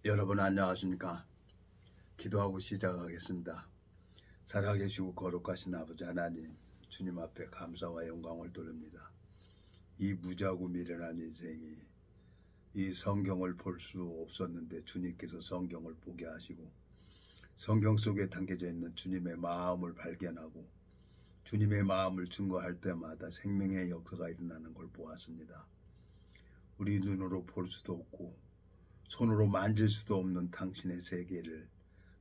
여러분 안녕하십니까? 기도하고 시작하겠습니다. 살아계시고 거룩하신 아버지 하나님, 주님 앞에 감사와 영광을 돌립니다. 이 무지하고 미련한 인생이 이 성경을 볼 수 없었는데 주님께서 성경을 보게 하시고 성경 속에 담겨져 있는 주님의 마음을 발견하고 주님의 마음을 증거할 때마다 생명의 역사가 일어나는 걸 보았습니다. 우리 눈으로 볼 수도 없고 손으로 만질 수도 없는 당신의 세계를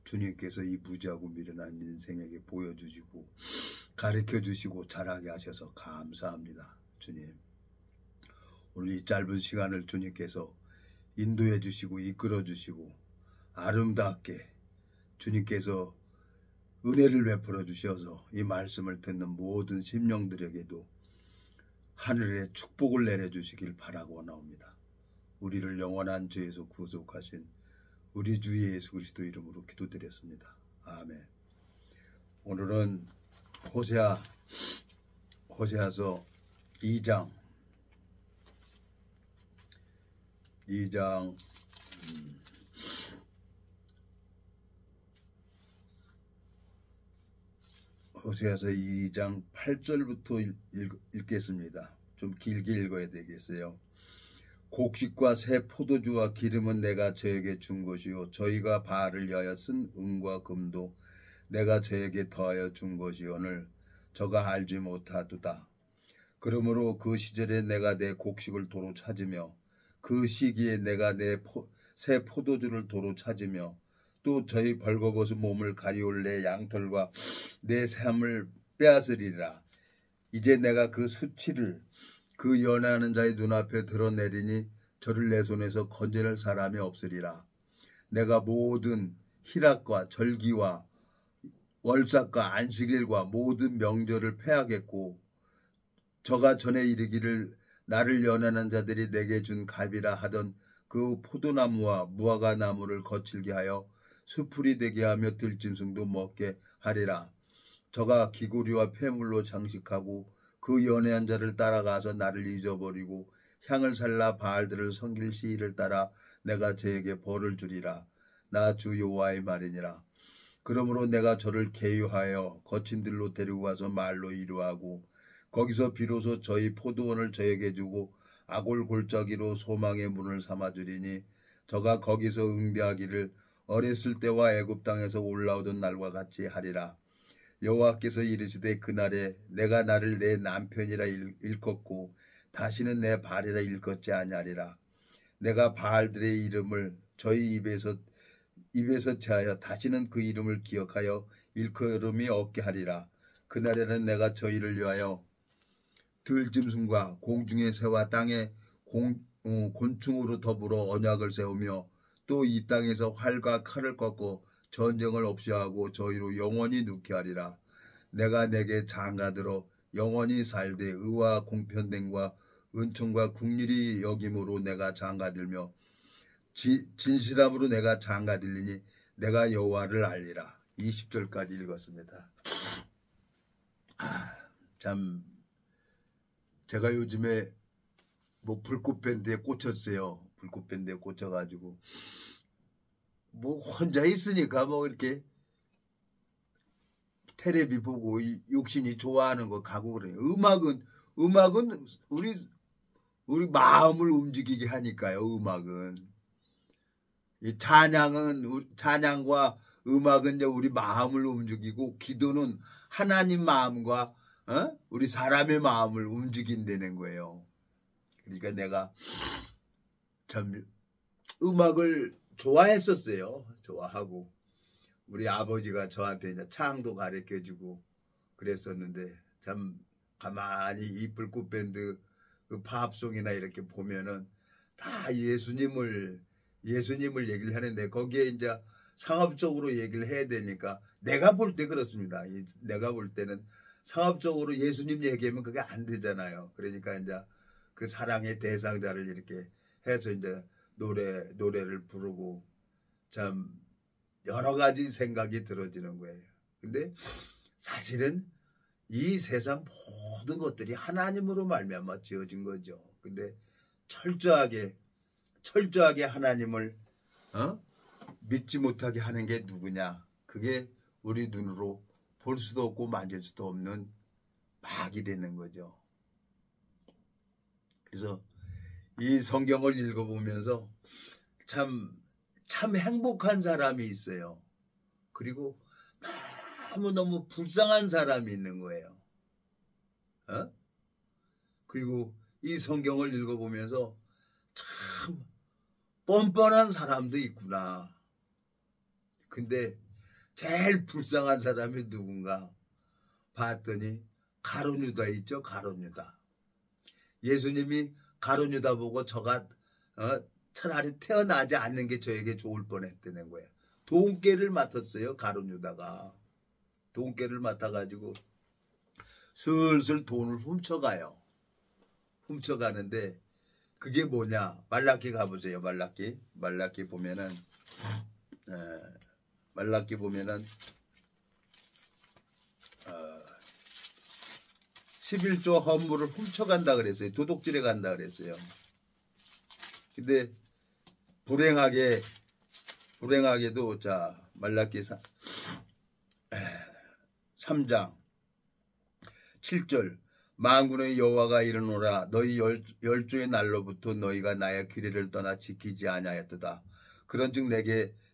주님께서 이 무지하고 미련한 인생에게 보여주시고 가르쳐주시고 자라게 하셔서 감사합니다. 주님, 오늘 이 짧은 시간을 주님께서 인도해 주시고 이끌어 주시고 아름답게 주님께서 은혜를 베풀어 주셔서 이 말씀을 듣는 모든 심령들에게도 하늘의 축복을 내려주시길 바라고 나옵니다. 우리를 영원한 죄에서 구속하신 우리 주 예수 그리스도 이름으로 기도드렸습니다. 아멘. 오늘은 호세아서 2장 호세아서 2장 8절부터 읽겠습니다. 좀 길게 읽어야 되겠어요. 곡식과 새 포도주와 기름은 내가 저에게 준 것이요 저희가 바알을 위하여 쓴 은과 금도 내가 저에게 더하여 준 것이오늘 저가 알지 못하도다. 그러므로 그 시절에 내가 내 곡식을 도로 찾으며 그 시기에 내가 내 새 포도주를 도로 찾으며 또 저희 벌거벗은 몸을 가리올 내 양털과 내 샘을 빼앗으리라. 이제 내가 그 수치를 그 연애하는 자의 눈앞에 드러내리니 저를 내 손에서 건져낼 사람이 없으리라. 내가 모든 희락과 절기와 월삭과 안식일과 모든 명절을 폐하겠고 저가 전에 이르기를 나를 연애하는 자들이 내게 준 갑이라 하던 그 포도나무와 무화과 나무를 거칠게 하여 수풀이 되게 하며 들짐승도 먹게 하리라. 저가 기구리와 폐물로 장식하고 그 연애한 자를 따라가서 나를 잊어버리고 향을 살라 바알들을 섬길 시일을 따라 내가 저에게 벌을 주리라. 나 주 여호와의 말이니라. 그러므로 내가 저를 계유하여 거친 들로 데리고 가서 말로 이루하고 거기서 비로소 저희 포도원을 저에게 주고 아골 골짜기로 소망의 문을 삼아주리니 저가 거기서 응대하기를 어렸을 때와 애굽 땅에서 올라오던 날과 같이 하리라. 여호와께서 이르시되 그날에 내가 나를 내 남편이라 일컫고 다시는 내 바알이라 일컫지 아니하리라. 내가 바알들의 이름을 저희 입에서 제하여 다시는 그 이름을 기억하여 일컬음이 없게 하리라. 그날에는 내가 저희를 위하여 들짐승과 공중의 새와 땅의 곤충으로 더불어 언약을 세우며 또 이 땅에서 활과 칼을 꺾고 전쟁을 없이 하고 저희로 영원히 눕게 하리라. 내가 내게 장가들어 영원히 살되 의와 공평됨과 은총과 긍휼이 여김으로 내가 장가들며 진실함으로 내가 장가들리니 내가 여호와를 알리라. 20절까지 읽었습니다. 참 제가 요즘에 뭐 불꽃밴드에 꽂혔어요. 불꽃밴드에 꽂혀가지고 뭐 혼자 있으니까 뭐 이렇게 테레비 보고 육신이 좋아하는 거 가고 그래요. 음악은 우리 마음을 움직이게 하니까요. 음악은 이 찬양과 음악은 이제 우리 마음을 움직이고 기도는 하나님 마음과 우리 사람의 마음을 움직인다는 거예요. 그러니까 내가 참 음악을 좋아했었어요. 좋아하고 우리 아버지가 저한테 이제 창도 가르쳐주고 그랬었는데 참 가만히 이 불꽃밴드 그 팝송이나 이렇게 보면은 다 예수님을 얘기를 하는데 거기에 이제 상업적으로 얘기를 해야 되니까 내가 볼 때 그렇습니다. 내가 볼 때는 상업적으로 예수님 얘기하면 그게 안 되잖아요. 그러니까 이제 그 사랑의 대상자를 이렇게 해서 이제 노래를 부르고 참 여러 가지 생각이 들어지는 거예요. 근데 사실은 이 세상 모든 것들이 하나님으로 말미암아 지어진 거죠. 근데 철저하게 하나님을 믿지 못하게 하는 게 누구냐? 그게 우리 눈으로 볼 수도 없고 만질 수도 없는 막이 되는 거죠. 그래서 이 성경을 읽어보면서 참 행복한 사람이 있어요. 그리고 너무너무 불쌍한 사람이 있는 거예요. 그리고 이 성경을 읽어보면서 참 뻔뻔한 사람도 있구나. 근데 제일 불쌍한 사람이 누군가 봤더니 가룟 유다 있죠. 가룟 유다. 예수님이 가룟 유다 보고 저가 차라리 태어나지 않는 게 저에게 좋을 뻔했다는 거예요. 돈깨를 맡았어요. 가룟 유다가. 돈깨를 맡아가지고 슬슬 돈을 훔쳐가요. 훔쳐가는데 그게 뭐냐? 말라기 가보세요. 말라기 보면은 11조 헌물을 훔쳐간다 그랬어요. 도둑질해 간다 그랬어요. 근데 불행하게도 자 말라기 3장 7절 만군의 여호와가 이르노라 너희 열조의 날로부터 너희가 나의 규례를 떠나 지키지 아니하였도다. 그런즉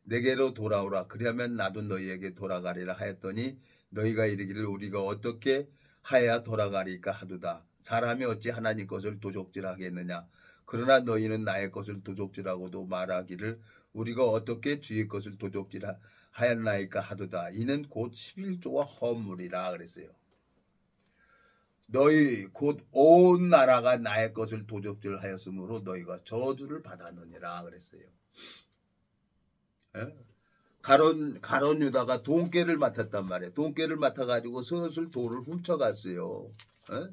내게로 돌아오라. 그리하면 나도 너희에게 돌아가리라 하였더니 너희가 이르기를 우리가 어떻게 하여야 돌아가리까 하도다. 사람이 어찌 하나님 것을 도적질하겠느냐. 그러나 너희는 나의 것을 도적질하고도 말하기를 우리가 어떻게 주의 것을 도적질하였나이까 하도다. 이는 곧 11조와 헌물이라 그랬어요. 너희 곧 온 나라가 나의 것을 도적질하였으므로 너희가 저주를 받았느니라 그랬어요. 가룟 유다가 돈깨를 맡았단 말이에요. 돈깨를 맡아가지고 슬슬 돈을 훔쳐갔어요.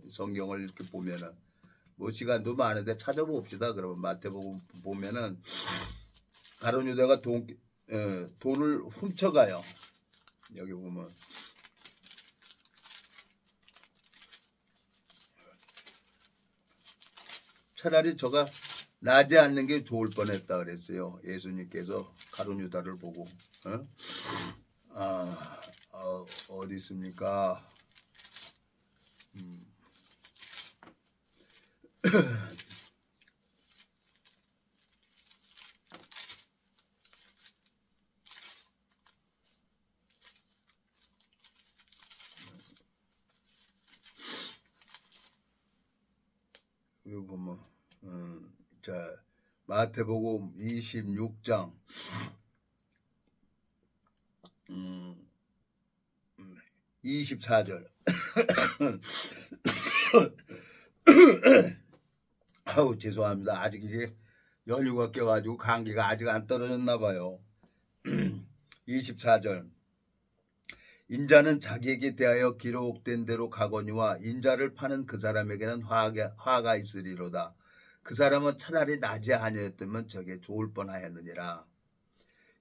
성경을 이렇게 보면은 뭐 시간도 많은데 찾아봅시다. 그러면 마태복음 보면은 가룟 유다가 돈을 훔쳐가요. 여기 보면 차라리 저가 나지 않는 게 좋을 뻔했다 그랬어요. 예수님께서 가룟 유다를 보고 어디 있습니까? 이거 보면 자 마태복음 26장 24절 아우 죄송합니다. 아직 이게 연휴가 껴가지고 감기가 아직 안 떨어졌나 봐요. 24절 인자는 자기에게 대하여 기록된 대로 가거니와 인자를 파는 그 사람에게는 화가 있으리로다. 그 사람은 차라리 나지 아니었다면 저게 좋을 뻔하였느니라.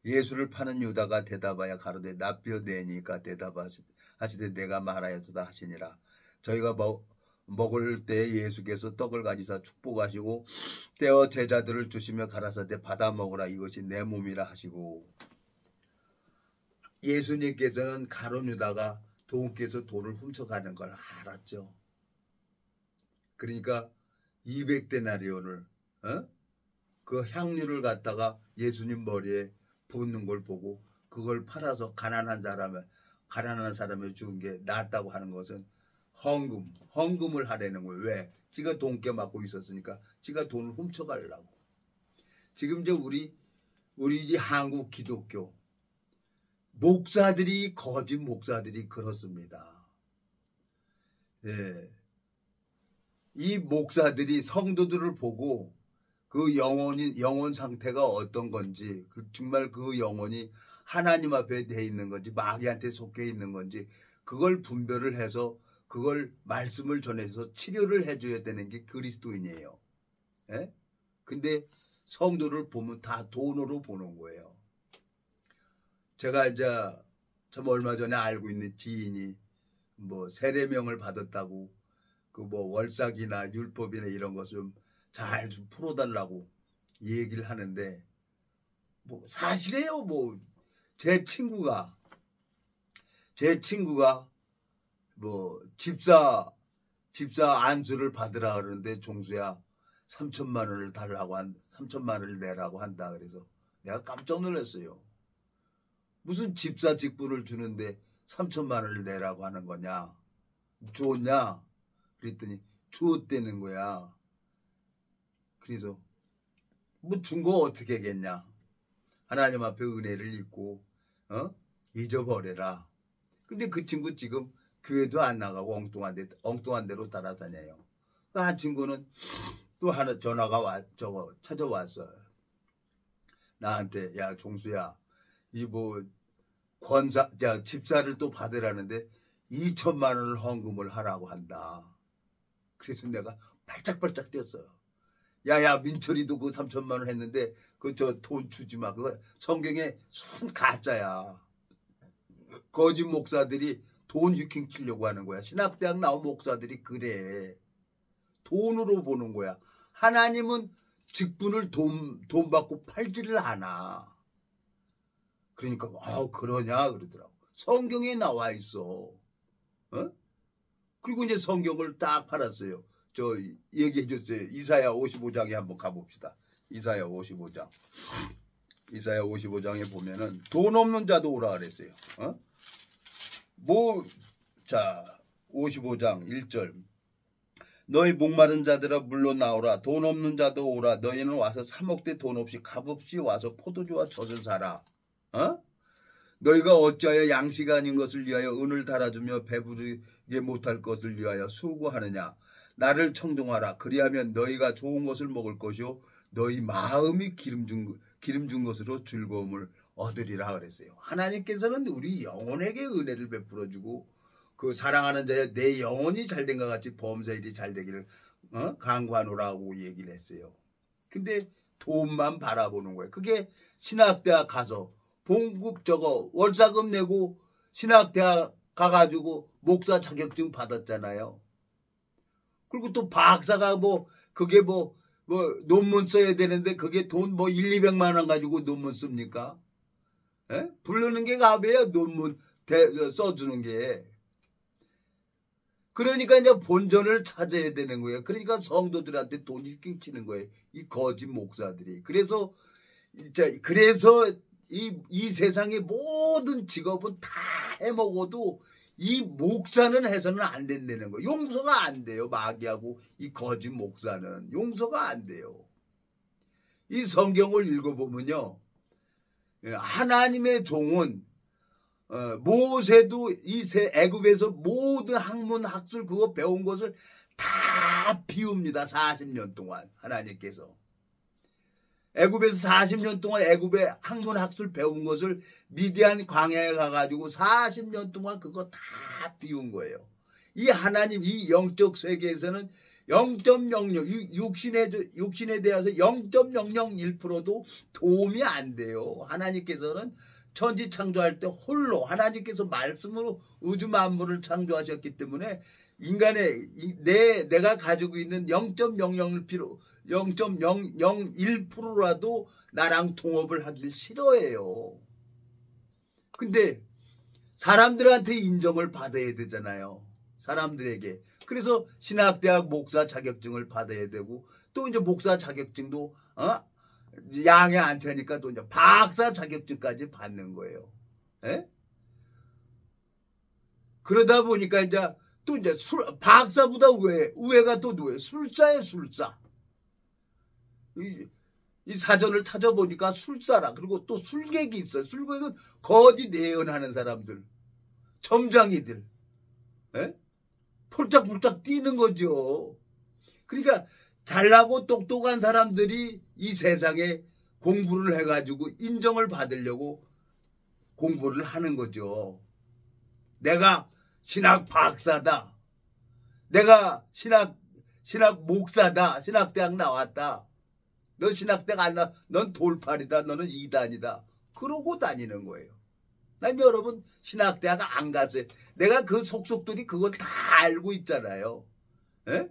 예수를 파는 유다가 대답하여 가로되 납비어 내니까 대답하시되 내가 말하였도다 하시니라. 저희가 먹을 때 예수께서 떡을 가지사 축복하시고 떼어 제자들을 주시며 가라사대 받아 먹으라 이것이 내 몸이라 하시고 예수님께서는 가룟 유다가 돈께서 돈을 훔쳐가는 걸 알았죠. 그러니까 200데나리온을 그 향유를 갖다가 예수님 머리에 붓는 걸 보고 그걸 팔아서 가난한 사람을 주는 게 낫다고 하는 것은 헌금을 하려는 거예요. 왜? 지가 돈깨 맞고 있었으니까 지가 돈을 훔쳐가려고. 지금 이제 우리 한국 기독교 거짓 목사들이 그렇습니다. 예. 이 목사들이 성도들을 보고 그 영혼 상태가 어떤 건지, 정말 그 영혼이 하나님 앞에 돼 있는 건지, 마귀한테 속해 있는 건지, 그걸 분별을 해서 그걸 말씀을 전해서 치료를 해줘야 되는 게 그리스도인이에요. 예? 근데 성도를 보면 다 돈으로 보는 거예요. 제가 이제 참 얼마 전에 알고 있는 지인이 뭐 세례명을 받았다고 그 뭐 월삭이나 율법이나 이런 것 좀 잘 좀 풀어달라고 얘기를 하는데 뭐 사실이에요. 뭐 제 친구가 뭐 집사 안수를 받으라 그러는데 종수야 3천만 원을 달라고 3천만 원을 내라고 한다. 그래서 내가 깜짝 놀랐어요. 무슨 집사 직분을 주는데 3천만 원을 내라고 하는 거냐? 줬냐? 그랬더니 줬다는 거야. 그래서 뭐 준 거 어떻게 하겠냐? 하나님 앞에 은혜를 잊고 잊어버려라. 근데 그 친구 지금 교회도 안 나가고 엉뚱한 데로 따라다녀요. 한 친구는 또 하나 전화가 찾아왔어요. 나한테 야 종수야 이 뭐 집사를 또 받으라는데 2천만 원을 헌금을 하라고 한다. 그래서 내가 발짝발짝 뛰었어요. 야야 민철이도 그 3천만 원 했는데 그 저 돈 주지 마. 그거 성경에 순 가짜야. 거짓 목사들이 돈 휴킹 치려고 하는 거야. 신학대학 나온 목사들이 그래. 돈으로 보는 거야. 하나님은 직분을 돈 받고 팔지를 않아. 그러니까 그러냐 그러더라고. 성경에 나와 있어. 그리고 이제 성경을 딱 팔았어요. 저 얘기해 줬어요. 이사야 55장에 한번 가봅시다. 이사야 55장. 이사야 55장에 보면은 돈 없는 자도 오라 그랬어요. 자 55장 1절. 너희 목마른 자들아 물러 나오라. 돈 없는 자도 오라. 너희는 와서 사먹되 돈 없이 값없이 와서 포도주와 젖을 사라. 너희가 어찌하여 양식 아닌 것을 위하여 은을 달아주며 배부르게 못할 것을 위하여 수고하느냐. 나를 청종하라. 그리하면 너희가 좋은 것을 먹을 것이요 너희 마음이 기름준 것으로 즐거움을 얻으리라 그랬어요. 하나님께서는 우리 영혼에게 은혜를 베풀어주고 그 사랑하는 자여 내 영혼이 잘된 것 같이 범사일이 잘되기를 간구하노라고 얘기를 했어요. 근데 돈만 바라보는 거예요. 그게 신학대학 가서 봉급 월사금 내고 신학대학 가가지고 목사 자격증 받았잖아요. 그리고 또 박사가 그게 논문 써야 되는데 그게 돈 1,200만 원 가지고 논문 씁니까? 에? 부르는 게 값이에요. 논문 써주는 게. 그러니까 이제 본전을 찾아야 되는 거예요. 그러니까 성도들한테 돈이 낑치는 거예요. 이 거짓 목사들이. 그래서 이 세상의 모든 직업은 다 해먹어도 이 목사는 해서는 안 된다는 거예요. 용서가 안 돼요. 마귀하고 이 거짓 목사는 용서가 안 돼요. 이 성경을 읽어보면요. 하나님의 종은 모세도 애굽에서 모든 학문 학술 그거 배운 것을 다 비웁니다. 40년 동안 하나님께서. 애굽에서 40년 동안 애굽의 학문 학술 배운 것을 미디안 광야에 가가지고 40년 동안 그거 다 비운 거예요. 이 하나님 이 영적 세계에서는 0.00 육신에 대해서 0.001%도 도움이 안 돼요. 하나님께서는 천지 창조할 때 홀로 하나님께서 말씀으로 우주 만물을 창조하셨기 때문에 인간의 내가 가지고 있는 0.001%라도 나랑 동업을 하길 싫어해요. 근데 사람들한테 인정을 받아야 되잖아요. 사람들에게. 그래서 신학대학 목사 자격증을 받아야 되고 또 이제 목사 자격증도 양에 안 차니까 또 이제 박사 자격증까지 받는 거예요. 에? 그러다 보니까 이제 또 이제 박사보다 우회가 또 누구예요? 술사예요, 술사. 이 사전을 찾아보니까 술사라. 그리고 또 술객이 있어요. 술객은 거짓 예언하는 사람들. 점장이들. 에? 폴짝폴짝 뛰는 거죠. 그러니까 잘나고 똑똑한 사람들이 이 세상에 공부를 해가지고 인정을 받으려고 공부를 하는 거죠. 내가 신학 박사다. 내가 신학 목사다. 신학대학 나왔다. 너 신학대학 안 나와. 넌 돌팔이다. 너는 이단이다. 그러고 다니는 거예요. 난 여러분 신학대학 안 갔어요. 내가 그 속속들이 그걸 다 알고 있잖아요. 에?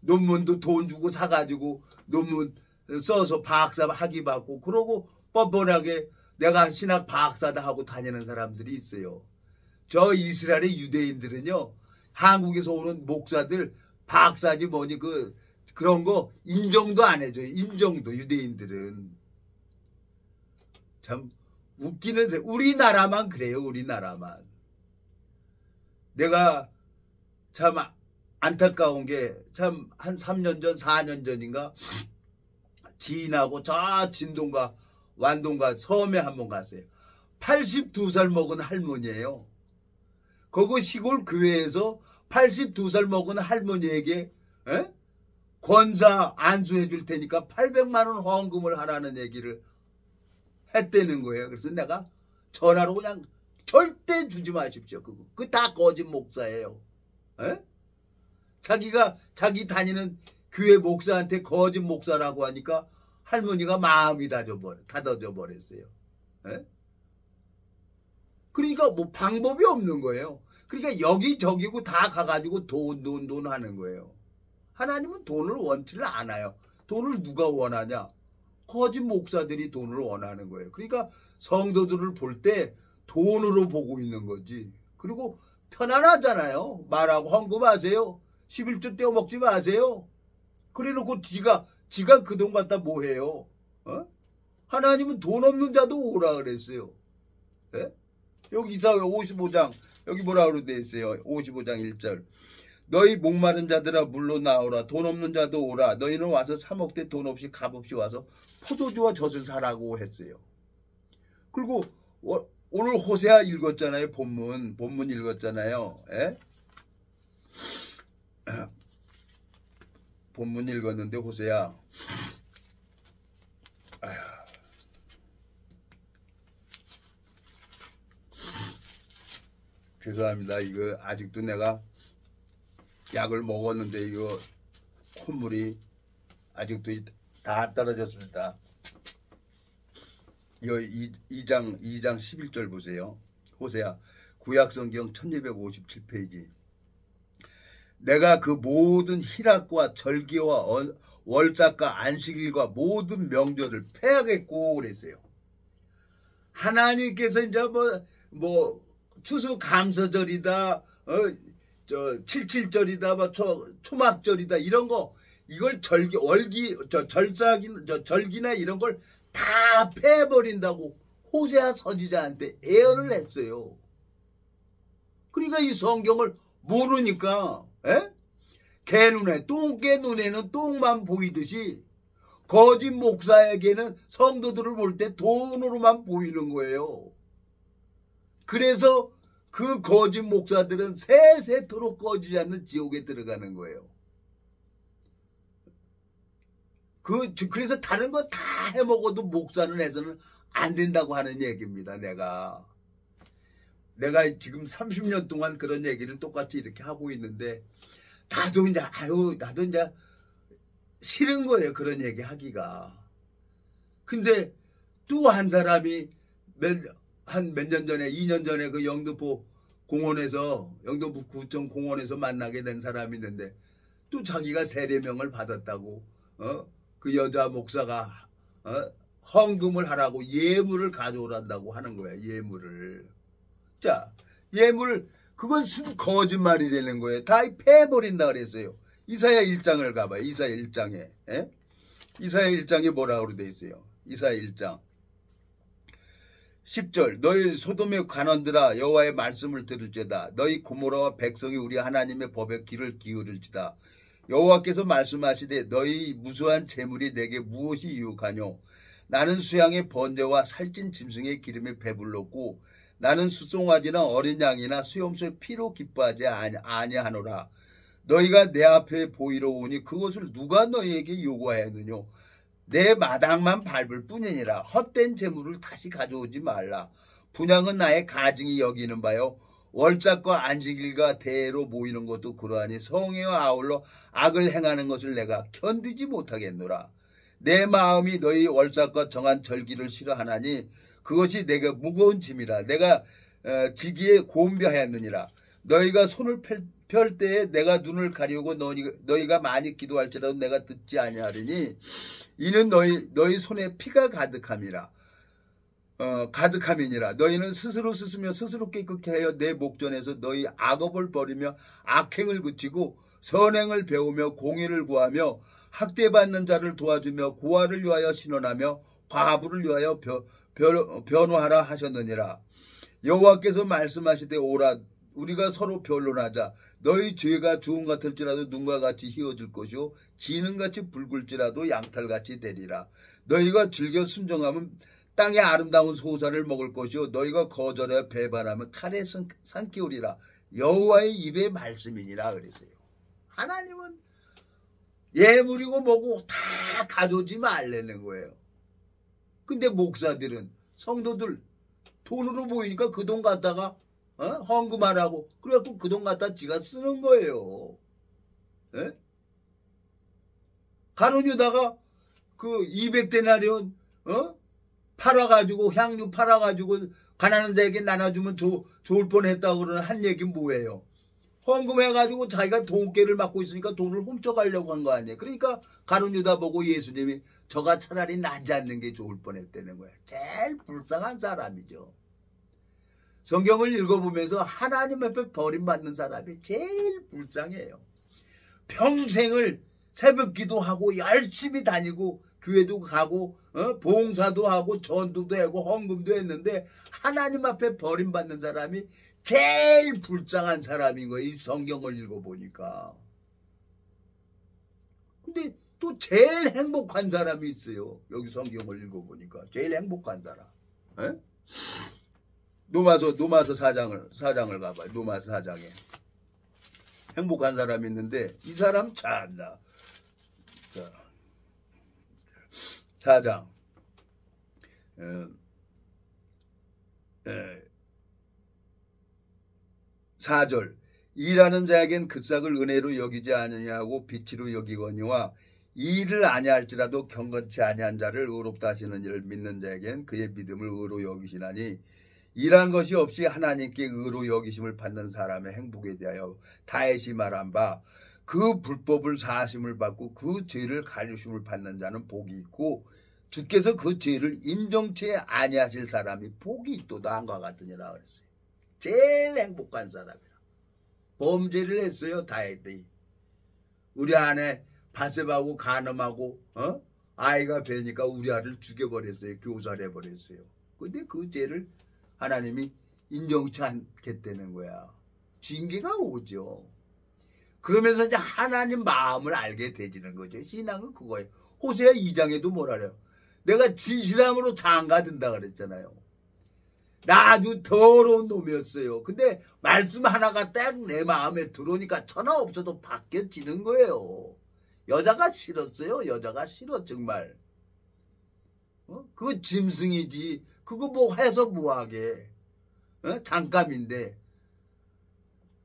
논문도 돈 주고 사가지고 논문 써서 박사 학위 받고 그러고 뻔뻔하게 내가 신학 박사다 하고 다니는 사람들이 있어요. 저 이스라엘의 유대인들은요, 한국에서 오는 목사들 박사지 뭐니 그런 거 인정도 안 해줘요. 인정도. 유대인들은 참 웃기는 새. 우리나라만 그래요. 우리나라만. 내가 참 안타까운 게 참 한 3년 전 4년 전인가 지인하고 저 진동과 완동과 섬에 한번 갔어요. 82살 먹은 할머니예요. 거기 시골 교회에서 82살 먹은 할머니에게 권사 안수해 줄 테니까 800만 원 헌금을 하라는 얘기를 했다는 거예요. 그래서 내가 전화로 그냥 절대 주지 마십시오. 그거 다 거짓 목사예요. 자기 다니는 교회 목사한테 거짓 목사라고 하니까 할머니가 마음이 닫아져 버렸어요. 그러니까 뭐 방법이 없는 거예요. 그러니까 여기저기고 다 가가지고 돈 하는 거예요. 하나님은 돈을 원치를 않아요. 돈을 누가 원하냐? 거짓 목사들이 돈을 원하는 거예요. 그러니까 성도들을 볼 때 돈으로 보고 있는 거지. 그리고 편안하잖아요. 말하고 헌금하세요. 11조 떼어먹지 마세요. 그래놓고 지가 그 돈 갖다 뭐 해요? 하나님은 돈 없는 자도 오라 그랬어요. 여기 이사회 55장 여기 뭐라고 돼 있어요? 55장 1절. 너희 목마른 자들아 물로 나오라. 돈 없는 자도 오라. 너희는 와서 사 먹되 돈 없이 값없이 와서 포도주와 젖을 사라고 했어요. 그리고 오늘 호세아 읽었잖아요. 본문 읽었잖아요. 본문 읽었는데 호세아. 죄송합니다. 이거 아직도 내가 약을 먹었는데 이거 콧물이 아직도 다 떨어졌습니다. 이거 2장 11절 보세요. 호세아 구약성경 1257페이지. 내가 그 모든 희락과 절기와 월작과 안식일과 모든 명절을 폐하겠고 그랬어요. 하나님께서 이제 뭐 추수감사절이다, 칠칠절이다, 초막절이다 이런 거 이걸 절기나 이런 걸 다 패버린다고 호세아 선지자한테 예언을 했어요. 그러니까 이 성경을 모르니까 개 눈에 똥개 눈에는 똥만 보이듯이 거짓 목사에게는 성도들을 볼 때 돈으로만 보이는 거예요. 그래서 그 거짓 목사들은 세세토록 꺼지지 않는 지옥에 들어가는 거예요. 그래서 다른 거 다 해먹어도 목사는 해서는 안 된다고 하는 얘기입니다. 내가 지금 30년 동안 그런 얘기를 똑같이 이렇게 하고 있는데 나도 이제 싫은 거예요. 그런 얘기 하기가. 근데 또 한 사람이 한 몇 년 전에 2년 전에 그 영등포 구청 공원에서 만나게 된 사람이 있는데 또 자기가 세례명을 받았다고 그 여자 목사가 헌금을 하라고 예물을 가져오란다고 하는 거야. 예물을. 자, 예물 그건 거짓말이라는 거예요. 다 패버린다 그랬어요. 이사야 1장을 가봐요. 이사야 1장에. 이사야 1장에 뭐라고 돼 있어요. 이사야 1장 10절. 너희 소돔의 관원들아 여호와의 말씀을 들을지어다. 너희 고모라와 백성이 우리 하나님의 법에 귀를 기울일지다. 여호와께서 말씀하시되 너희 무수한 재물이 내게 무엇이 유익하뇨. 나는 수양의 번제와 살찐 짐승의 기름에 배불렀고 나는 수송아지나 어린 양이나 수염소의 피로 기뻐하지 아니하노라. 너희가 내 앞에 보이러 오니 그것을 누가 너희에게 요구하였느뇨. 내 마당만 밟을 뿐이니라. 헛된 재물을 다시 가져오지 말라. 분향은 나의 가증이 여기는 바요. 월작과 안식일과 대로 모이는 것도 그러하니 성회와 아울러 악을 행하는 것을 내가 견디지 못하겠노라. 내 마음이 너희 월작과 정한 절기를 싫어하나니 그것이 내게 무거운 짐이라. 내가 지기에 곤비하였느니라. 너희가 손을 펼 때에 내가 눈을 가리우고 너희가 많이 기도할지라도 내가 듣지 아니하리니 이는 너희 손에 피가 가득함이라. 가득함이니라. 너희는 스스로 씻으며 스스로 깨끗게 하여 내 목전에서 너희 악업을 버리며 악행을 그치고 선행을 배우며 공의를 구하며 학대받는 자를 도와주며 고아를 위하여 신원하며 과부를 위하여 변호하라 하셨느니라. 여호와께서 말씀하시되 오라 우리가 서로 변론하자. 너희 죄가 주홍 같을지라도 눈과 같이 희어질 것이요 지능같이 붉을지라도 양털같이 되리라. 너희가 즐겨 순종하면 땅의 아름다운 소사를 먹을 것이요 너희가 거절하여 배반하면 칼에 삼키우리라. 여호와의 입의 말씀이니라 그랬어요. 하나님은 예물이고 뭐고 다 가져오지 말라는 거예요. 근데 목사들은 성도들 돈으로 보이니까 그 돈 갖다가 헌금하라고 그래갖고 그 돈 갖다 지가 쓰는 거예요. 예? 가룟유다가 그 200데나리온 팔아가지고 향유 팔아가지고 가난한 자에게 나눠주면 좋을 뻔했다고 그러는 한 얘기는 뭐예요? 헌금해가지고 자기가 돈깨를 맡고 있으니까 돈을 훔쳐가려고 한 거 아니에요. 그러니까 가룟유다 보고 예수님이 저가 차라리 나지 않는 게 좋을 뻔했다는 거예요. 제일 불쌍한 사람이죠. 성경을 읽어보면서 하나님 앞에 버림받는 사람이 제일 불쌍해요. 평생을 새벽기도 하고 열심히 다니고 교회도 가고 봉사도 하고 전도도 하고 헌금도 했는데 하나님 앞에 버림받는 사람이 제일 불쌍한 사람인 거예요. 이 성경을 읽어보니까. 근데 또 제일 행복한 사람이 있어요. 여기 성경을 읽어보니까 제일 행복한 사람. 에? 노마서 4장을 가봐요. 노마서 4장에 행복한 사람이 있는데 이 사람 참나. 자, 4장 4절 일하는 자에겐 그 싹을 은혜로 여기지 아니하고 빛으로 여기거니와 이 일을 아니할지라도 경건치 아니한 자를 의롭다 하시는 이를 믿는 자에겐 그의 믿음을 의로 여기시나니 일한 것이 없이 하나님께 의로 여기심을 받는 사람의 행복에 대하여 다윗이 말한 바 그 불법을 사하심을 받고 그 죄를 가리심을 받는 자는 복이 있고 주께서 그 죄를 인정치 아니하실 사람이 복이 있도다 한과 같으니라 그랬어요. 제일 행복한 사람이라. 범죄를 했어요. 다윗이. 우리 아내 바세바하고 간음하고 아이가 배니까 우리 아를 죽여버렸어요. 교살해버렸어요. 근데 그 죄를 하나님이 인정치 않겠다는 거야. 징계가 오죠. 그러면서 이제 하나님 마음을 알게 되지는 거죠. 신앙은 그거예요. 호세아 2장에도 뭐라 그래요? 내가 진실함으로 장가든다 그랬잖아요. 나 아주 더러운 놈이었어요. 근데 말씀 하나가 딱 내 마음에 들어오니까 천하 없어도 바뀌어지는 거예요. 여자가 싫었어요. 여자가 싫어 정말. 그거 짐승이지. 그거 뭐 해서 뭐하게. 잠깐인데.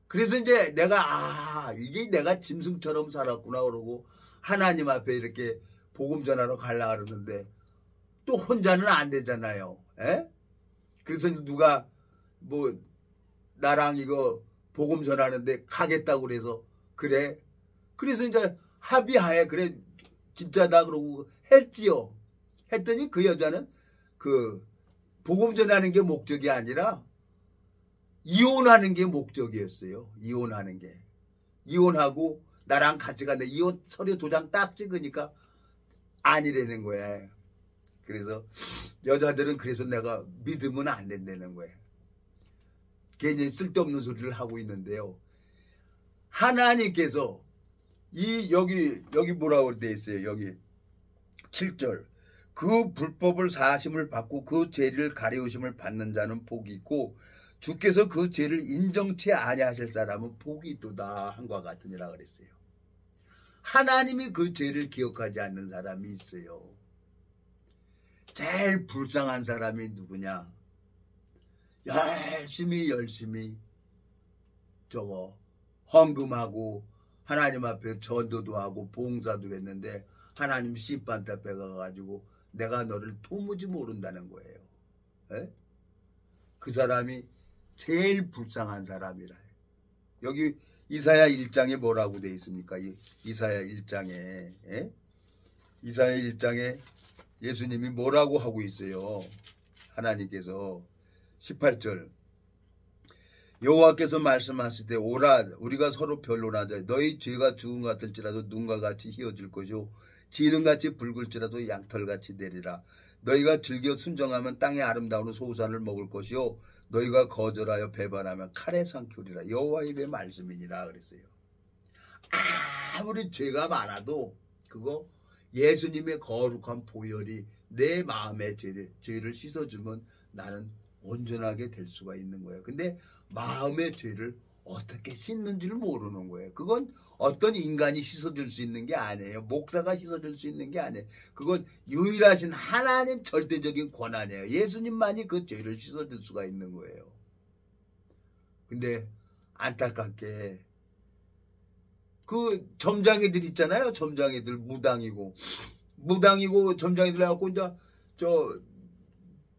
그래서 이제 내가 이게 내가 짐승처럼 살았구나 그러고 하나님 앞에 이렇게 복음 전하러 가려고 그러는데 또 혼자는 안 되잖아요. 에? 그래서 누가 뭐 나랑 이거 복음 전하는데 가겠다고 그래서 그래. 그래서 이제 합의하에 그래 진짜다 그러고 했지요. 했더니 그 여자는 그 복음 전하는 게 목적이 아니라 이혼하는 게 목적이었어요. 이혼하는 게. 이혼하고 나랑 같이 간다. 이혼 서류 도장 딱 찍으니까 아니라는 거야. 그래서 여자들은 그래서 내가 믿으면 안 된다는 거예요. 괜히 쓸데없는 소리를 하고 있는데요. 하나님께서 여기 뭐라고 돼 있어요. 여기 7절. 그 불법을 사하심을 받고 그 죄를 가리우심을 받는 자는 복이 있고 주께서 그 죄를 인정치 아니하실 사람은 복이 있도다 한과 같으니라 그랬어요. 하나님이 그 죄를 기억하지 않는 사람이 있어요. 제일 불쌍한 사람이 누구냐? 열심히 저거 헌금하고 하나님 앞에 전도도 하고 봉사도 했는데 하나님 심판대 빼가가지고 내가 너를 도무지 모른다는 거예요. 에? 그 사람이 제일 불쌍한 사람이라. 여기 이사야 1장에 뭐라고 돼 있습니까? 이사야 1장에 이사야 1장에 예수님이 뭐라고 하고 있어요? 하나님께서 18절 여호와께서 말씀하시되 오라 우리가 서로 변론하자. 너희 죄가 죽은 것 같을지라도 눈과 같이 희어질 것이요 지는같이 붉을지라도 양털같이 되리라. 너희가 즐겨 순정하면 땅의 아름다운 소산을 먹을 것이요 너희가 거절하여 배반하면 칼에 삼키리라. 여호와 입의 말씀이니라 그랬어요. 아무리 죄가 많아도 그거 예수님의 거룩한 보혈이 내 마음의 죄를 씻어주면 나는 온전하게 될 수가 있는 거예요. 근데 마음의 죄를 어떻게 씻는지를 모르는 거예요. 그건 어떤 인간이 씻어줄 수 있는 게 아니에요. 목사가 씻어줄 수 있는 게 아니에요. 그건 유일하신 하나님 절대적인 권한이에요. 예수님만이 그 죄를 씻어줄 수가 있는 거예요. 근데 안타깝게 그 점장이들 있잖아요. 점장이들 무당이고 점장이들 해갖고 이제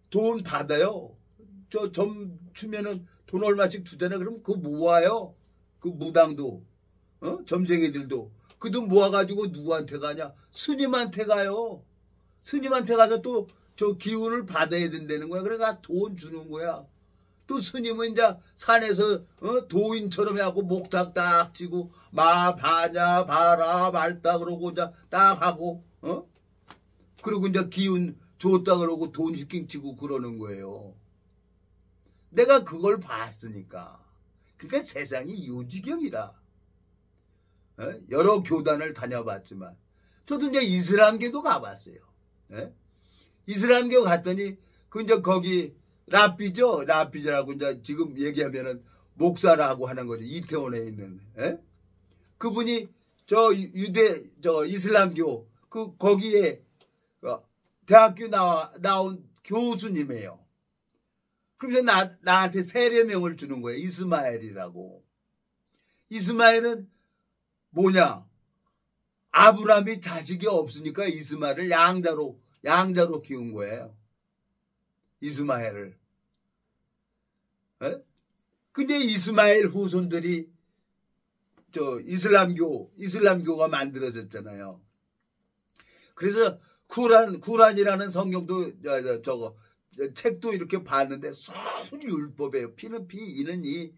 돈 받아요. 점 주면은 돈 얼마씩 주잖아요. 그럼 그거 모아요. 그 무당도 점쟁이들도 그 돈 모아가지고 누구한테 가냐? 스님한테 가요. 스님한테 가서 또 저 기운을 받아야 된다는 거야. 그러니까 돈 주는 거야. 또 스님은 이제 산에서 도인처럼 해갖고 목탁 딱 치고 마바냐 바라 말다 그러고 이제 딱 하고 그리고 이제 기운 줬다 그러고 돈 히킹치고 그러는 거예요. 내가 그걸 봤으니까. 그러니까 세상이 요지경이라. 여러 교단을 다녀봤지만 저도 이제 이슬람교도 가봤어요. 이슬람교 갔더니 그 이제 거기 라피저라고 이제 지금 얘기하면은 목사라고 하는 거죠. 이태원에 있는 그분이 이슬람교 거기에 대학교 나온 교수님이에요. 그래서 나한테 세례명을 주는 거예요. 이스마엘이라고. 이스마엘은 뭐냐? 아브라함이 자식이 없으니까 이스마엘을 양자로 키운 거예요. 이스마엘을. 근데 이스마엘 후손들이 이슬람교가 만들어졌잖아요. 그래서 쿠란이라는 성경도 책도 이렇게 봤는데 순율법이에요. 피는 피, 이는 이.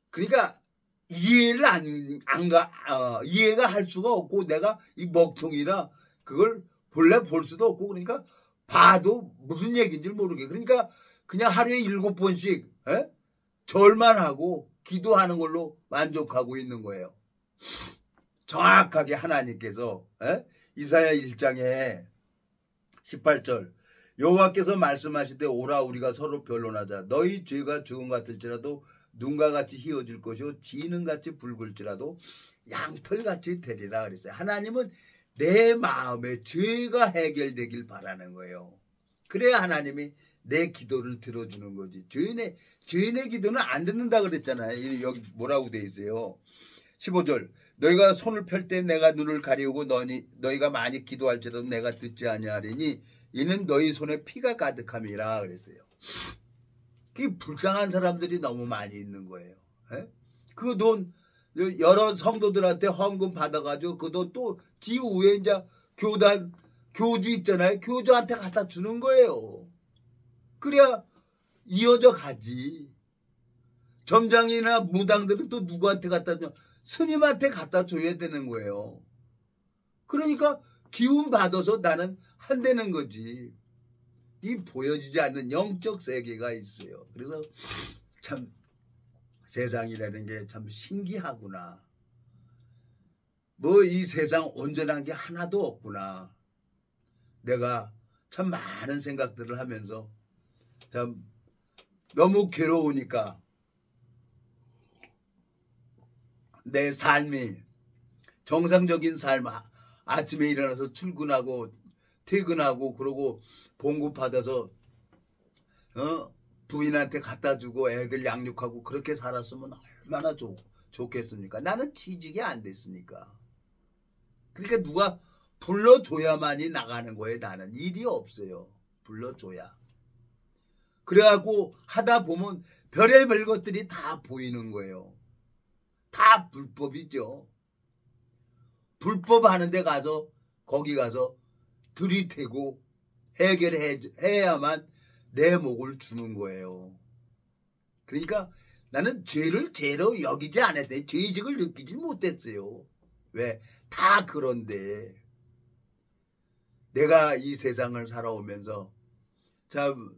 그러니까 이해가 할 수가 없고 내가 이 먹통이라 그걸 본래 볼 수도 없고 그러니까 봐도 무슨 얘기인지 모르게 그러니까 그냥 하루에 7번씩 절만 하고 기도하는 걸로 만족하고 있는 거예요. 정확하게 하나님께서 이사야 1장에 18절 여호와께서 말씀하시되 오라 우리가 서로 변론하자. 너희 죄가 죽은 것 같을지라도 눈과 같이 희어질 것이요 지는 같이 붉을지라도 양털같이 되리라 그랬어요. 하나님은 내 마음의 죄가 해결되길 바라는 거예요. 그래야 하나님이 내 기도를 들어주는 거지. 죄인의 기도는 안 듣는다 그랬잖아요. 여기 뭐라고 돼 있어요. 15절 너희가 손을 펼 때 내가 눈을 가리우고 너희가 많이 기도할지라도 내가 듣지 아니하리니 이는 너희 손에 피가 가득함이라 그랬어요. 그 불쌍한 사람들이 너무 많이 있는 거예요. 그 돈 여러 성도들한테 헌금 받아가지고 그 돈 또 지 후에 이제 교주 있잖아요. 교주한테 갖다 주는 거예요. 그래야 이어져 가지. 점장이나 무당들은 또 누구한테 갖다 줘? 스님한테 갖다 줘야 되는 거예요. 그러니까 기운 받아서 나는 한다는 거지. 이 보여지지 않는 영적 세계가 있어요. 그래서 참 세상이라는 게 참 신기하구나. 뭐 이 세상 온전한 게 하나도 없구나. 내가 참 많은 생각들을 하면서 참 너무 괴로우니까 내 삶이 정상적인 삶 아침에 일어나서 출근하고 퇴근하고 그러고 봉급 받아서 부인한테 갖다 주고 애들 양육하고 그렇게 살았으면 얼마나 좋겠습니까? 나는 취직이 안 됐으니까. 그러니까 누가 불러줘야만이 나가는 거예요. 나는 일이 없어요. 불러줘야. 그래갖고 하다 보면 별의별 것들이 다 보이는 거예요. 다 불법이죠. 불법 하는 데 가서 거기 가서 들이대고 해결해야만 내 목을 주는 거예요. 그러니까 나는 죄를 죄로 여기지 않았대. 죄의식을 느끼지 못했어요. 왜? 다 그런데 내가 이 세상을 살아오면서 참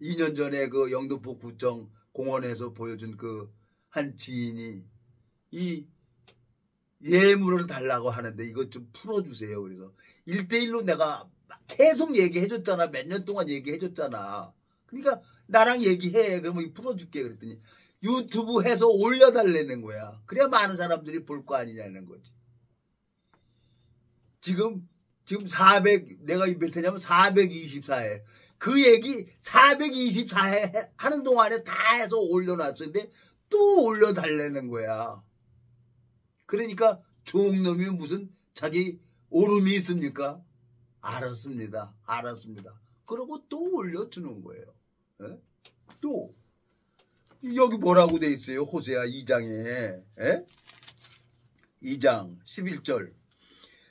2년 전에 그 영등포 구청 공원에서 보여준 그 한 지인이 이 예물을 달라고 하는데 이것 좀 풀어주세요. 그래서 1대1로 내가 계속 얘기해줬잖아. 몇 년 동안 얘기해줬잖아. 그러니까 나랑 얘기해. 그러면 풀어줄게. 그랬더니 유튜브 해서 올려달라는 거야. 그래야 많은 사람들이 볼 거 아니냐는 거지. 지금 400, 내가 몇 회냐면 424회. 그 얘기 424회 하는 동안에 다 해서 올려놨었는데 또 올려달라는 거야. 그러니까 종놈이 무슨 자기 오름이 있습니까? 알았습니다. 그러고 또 올려주는 거예요. 에? 또 여기 뭐라고 돼 있어요? 호세아 2장에 2장 11절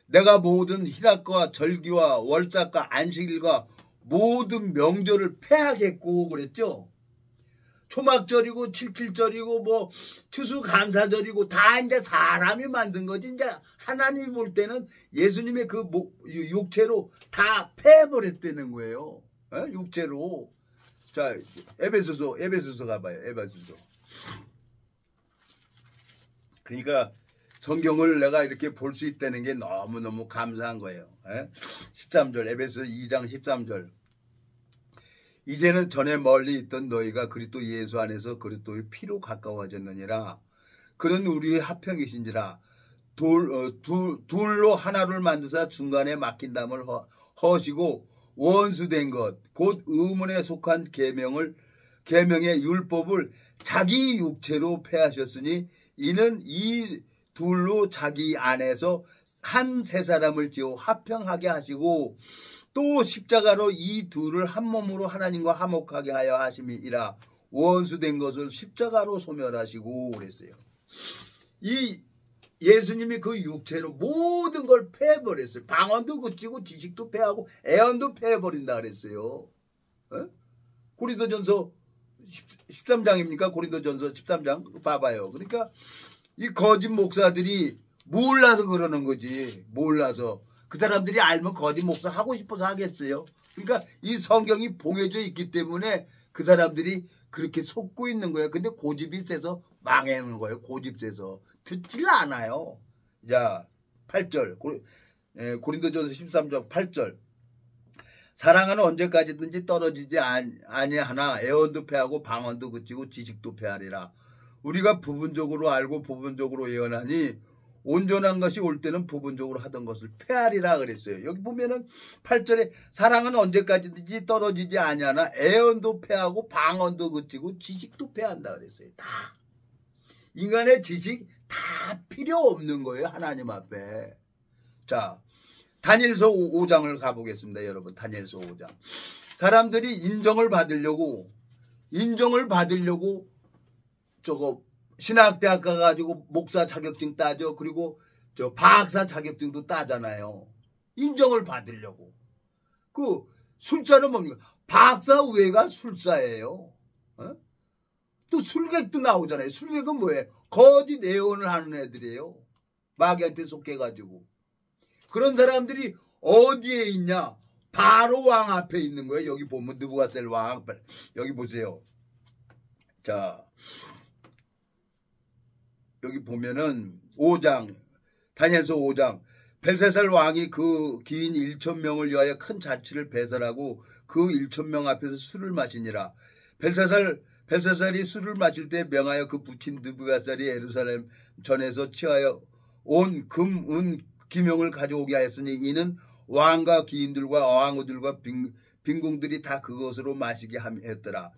내가 모든 희락과 절기와 월삭과 안식일과 모든 명절을 폐하겠고 그랬죠. 초막절이고 77절이고 뭐 추수감사절이고 다 이제 사람이 만든 거지. 이제 하나님이 볼 때는 예수님의 그 육체로 다 패버렸다는 거예요. 육체로. 자, 에베소서 가봐요. 에베소서. 그러니까 성경을 내가 이렇게 볼 수 있다는 게 너무너무 감사한 거예요. 13절 에베소 2장 13절 이제는 전에 멀리 있던 너희가 그리스도 예수 안에서 그리스도의 피로 가까워졌느니라. 그는 우리의 합평이신지라. 둘로 하나를 만드사 중간에 막힌 담을 허시고 원수된 것 곧 의문에 속한 계명의 율법을 자기 육체로 폐하셨으니 이는 이 둘로 자기 안에서 한 세 사람을 지어 합평하게 하시고 또 십자가로 이 둘을 한 몸으로 하나님과 화목하게 하여 하심이라. 원수된 것을 십자가로 소멸하시고 그랬어요. 이 예수님이 그 육체로 모든 걸 패해버렸어요. 방언도 그치고 지식도 패하고 애언도 패해버린다 그랬어요. 고린도전서 13장입니까? 고린도전서 13장 봐봐요. 그러니까 이 거짓 목사들이 몰라서 그러는 거지. 몰라서. 그 사람들이 알면 거짓 목사 하고 싶어서 하겠어요. 그러니까 이 성경이 봉해져 있기 때문에 그 사람들이 그렇게 속고 있는 거예요. 근데 고집이 세서 망하는 거예요. 고집 세서. 듣질 않아요. 자, 8절. 고린도전서 13장 8절. 사랑은 언제까지든지 떨어지지 아니하나 애언도 패하고 방언도 그치고 지식도 패하리라. 우리가 부분적으로 알고 부분적으로 예언하니 온전한 것이 올 때는 부분적으로 하던 것을 폐하리라 그랬어요. 여기 보면은 8절에 사랑은 언제까지든지 떨어지지 아니하나 애언도 패하고 방언도 그치고 지식도 패한다 그랬어요. 다. 인간의 지식 다 필요 없는 거예요. 하나님 앞에. 자, 다니엘서 5장을 가보겠습니다. 여러분, 다니엘서 5장. 사람들이 인정을 받으려고 저거 신학대학 가가지고 목사 자격증 따죠. 그리고 저 박사 자격증도 따잖아요. 인정을 받으려고. 그 술자는 뭡니까? 박사 외가 술사예요. 또 술객도 나오잖아요. 술객은 뭐예요? 거짓 예언을 하는 애들이에요. 마귀한테 속해가지고. 그런 사람들이 어디에 있냐? 바로 왕 앞에 있는 거예요. 여기 보면 느부갓네살 왕 여기 보세요. 자, 여기 보면은 5장 다니엘서 5장 벨사살 왕이 그 기인 1,000명을 위하여 큰 잔치를 배설하고 그 1,000명 앞에서 술을 마시니라. 벨사살이 술을 마실 때 명하여 그 부친 느부갓네살이 예루살렘 전에서 취하여 온 금, 은, 기명을 가져오게 하였으니 이는 왕과 기인들과 왕후들과 빈궁들이 다 그것으로 마시게 했더라.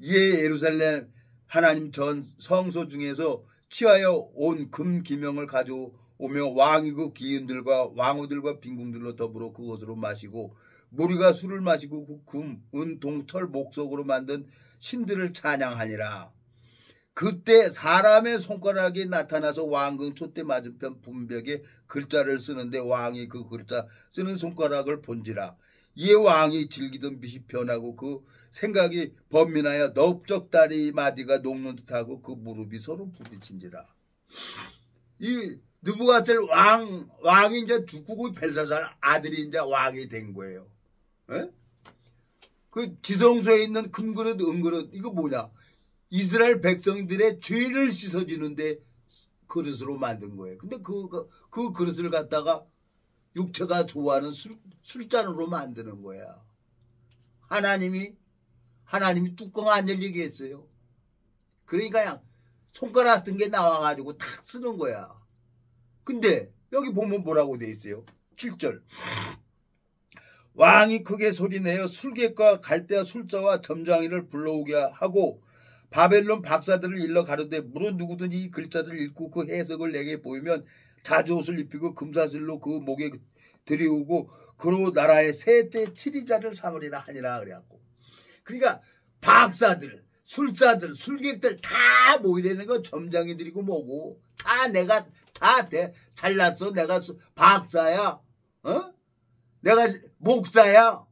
이에 예루살렘 하나님 전 성소 중에서 취하여 온 금 기명을 가져오며 왕이고 기인들과 왕후들과 빈궁들로 더불어 그것으로 마시고 무리가 술을 마시고 그 금, 은, 동, 철, 목석으로 만든 신들을 찬양하니라. 그때 사람의 손가락이 나타나서 왕궁 촛대 맞은편 분벽에 글자를 쓰는데 왕이 그 글자 쓰는 손가락을 본지라. 이에 왕이 즐기던 빛이 변하고 그 생각이 번민하여 넓적다리 마디가 녹는 듯하고 그 무릎이 서로 부딪힌지라. 이 느부갓네살 왕이 이제 죽고 벨사살 아들이 이제 왕이 된 거예요. 에? 그 지성소에 있는 금그릇 은그릇 이거 뭐냐? 이스라엘 백성들의 죄를 씻어주는데 그릇으로 만든 거예요. 근데 그 그릇을 갖다가 육체가 좋아하는 술잔으로 만드는 거야. 하나님이 뚜껑 안 열리게 했어요. 그러니까 그냥 손가락 같은 게 나와가지고 탁 쓰는 거야. 근데 여기 보면 뭐라고 돼 있어요? 7절. 왕이 크게 소리내어 술객과 갈대와 술자와 점장이를 불러오게 하고 바벨론 박사들을 일러 가로되 물은 누구든지 이 글자를 읽고 그 해석을 내게 보이면 자주옷을 입히고 금사슬로 그 목에 들이우고 그로 나라의 셋째 7위자를 삼으리라 하니라 그래갖고. 그러니까 박사들, 술자들, 술객들 다 모이려는 거 점장이들이고 뭐고 다 내가 다 잘났어. 내가 박사야. 어? 내가 목사야.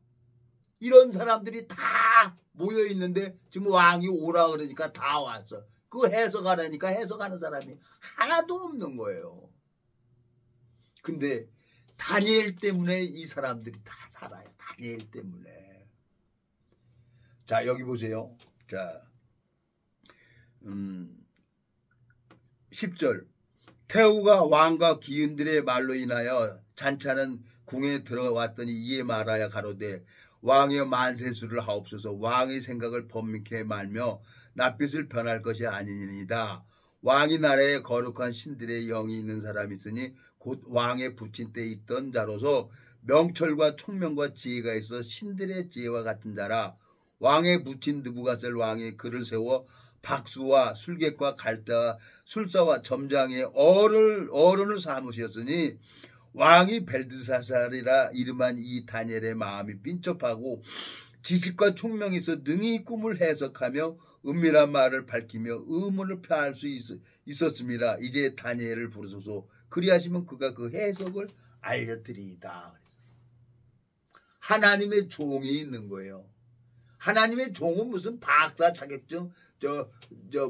이런 사람들이 다 모여 있는데 지금 왕이 오라 그러니까 다 왔어. 그 해석하라니까 해석하는 사람이 하나도 없는 거예요. 근데 다니엘 때문에 이 사람들이 다 살아요. 다니엘 때문에. 자, 여기 보세요. 자, 10절. 태후가 왕과 기인들의 말로 인하여 잔치하는 궁에 들어왔더니 이에 말하여 가로되 왕의 만세수를 하옵소서. 왕의 생각을 번민케 말며 낯빛을 변할 것이 아니니이다. 왕이 나라에 거룩한 신들의 영이 있는 사람이 있으니 곧 왕의 부친 때 있던 자로서 명철과 총명과 지혜가 있어 신들의 지혜와 같은 자라. 왕의 부친 느부갓네살 왕이 그를 세워 박수와 술객과 갈대와 술사와 점장의 어른을 삼으셨으니 왕이 벨드사살이라 이름한 이 다니엘의 마음이 빈첩하고 지식과 총명이 있어 능히 꿈을 해석하며 은밀한 말을 밝히며 의문을 표할 수 있었습니다. 이제 다니엘을 부르소서. 그리하시면 그가 그 해석을 알려드리이다. 하나님의 종이 있는 거예요. 하나님의 종은 무슨 박사 자격증,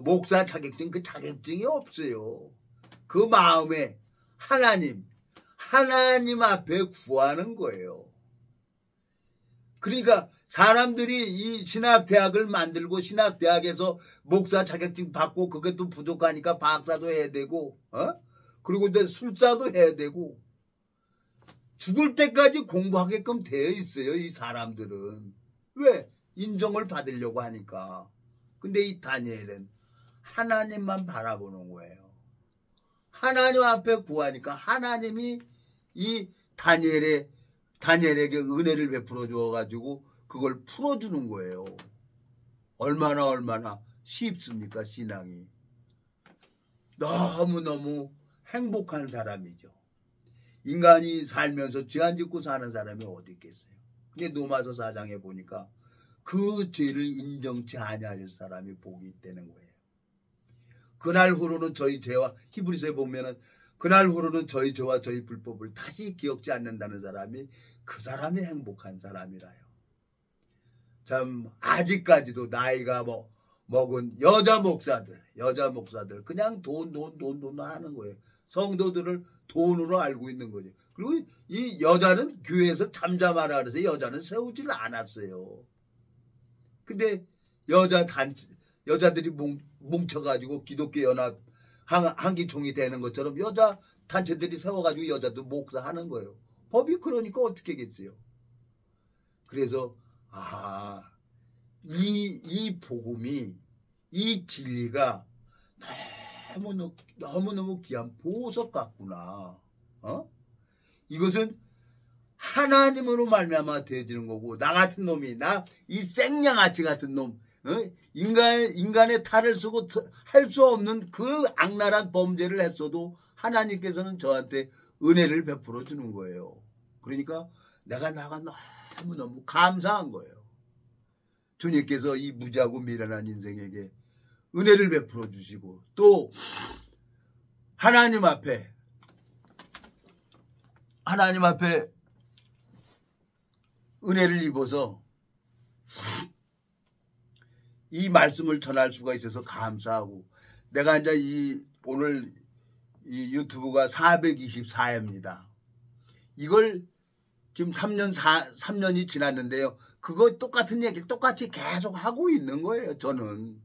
목사 자격증 그 자격증이 없어요. 그 마음에 하나님 앞에 구하는 거예요. 그러니까 사람들이 이 신학대학을 만들고 신학대학에서 목사 자격증 받고 그것도 부족하니까 박사도 해야 되고 그리고 이제 술사도 해야 되고 죽을 때까지 공부하게끔 되어 있어요. 이 사람들은. 왜? 인정을 받으려고 하니까. 근데 이 다니엘은 하나님만 바라보는 거예요. 하나님 앞에 구하니까 하나님이 이 다니엘에게 은혜를 베풀어 주어가지고 그걸 풀어주는 거예요. 얼마나 쉽습니까? 신앙이. 너무너무 행복한 사람이죠. 인간이 살면서 죄 안 짓고 사는 사람이 어디 있겠어요. 근데 로마서 4장에 보니까 그 죄를 인정치 아니하실 사람이 복이 있다는 거예요. 그날 후로는 저희 죄와 히브리서에 보면은 그날 후로는 저희 죄와 저희 불법을 다시 기억지 않는다는 사람이 그 사람이 행복한 사람이라요. 참 아직까지도 나이가 먹은 여자 목사들 그냥 돈 하는 거예요. 성도들을 돈으로 알고 있는 거죠. 그리고 이 여자는 교회에서 잠잠하라 그래서 여자는 세우질 않았어요. 근데 여자들이 뭉쳐가지고 기독교 연합 한기총이 되는 것처럼 여자 단체들이 세워가지고 여자도 목사하는 거예요. 법이 그러니까 어떻게 하겠어요. 그래서 이 복음이 이 진리가 너무너무 귀한 보석 같구나. 이것은 하나님으로 말미암아 되어지는 거고 나 같은 놈이 이 생양아치 같은 놈 인간의 탈을 쓰고 할 수 없는 그 악랄한 범죄를 했어도 하나님께서는 저한테 은혜를 베풀어 주는 거예요. 그러니까 나가 너무너무 감사한 거예요. 주님께서 이 무지하고 미련한 인생에게 은혜를 베풀어 주시고 또 하나님 앞에 은혜를 입어서 이 말씀을 전할 수가 있어서 감사하고, 내가 이제 오늘 이 유튜브가 424회입니다. 이걸 지금 3년이 지났는데요. 그거 똑같은 얘기를 똑같이 계속 하고 있는 거예요. 저는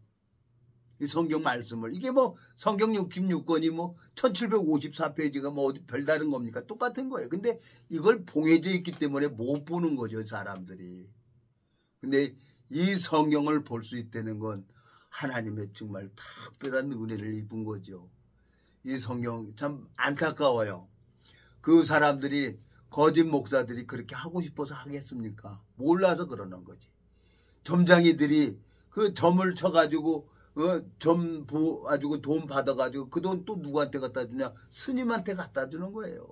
이 성경 말씀을, 이게 뭐 성경 66권이 뭐 1754페이지가 뭐 어디 별다른 겁니까? 똑같은 거예요. 근데 이걸 봉해져 있기 때문에 못 보는 거죠, 사람들이. 근데 이 성경을 볼 수 있다는 건 하나님의 정말 특별한 은혜를 입은 거죠. 이 성경 참 안타까워요. 그 사람들이, 거짓 목사들이 그렇게 하고 싶어서 하겠습니까? 몰라서 그러는 거지. 점장이들이 그 점을 쳐가지고 점 가지고 돈 받아가지고 그 돈 또 누구한테 갖다 주냐? 스님한테 갖다 주는 거예요.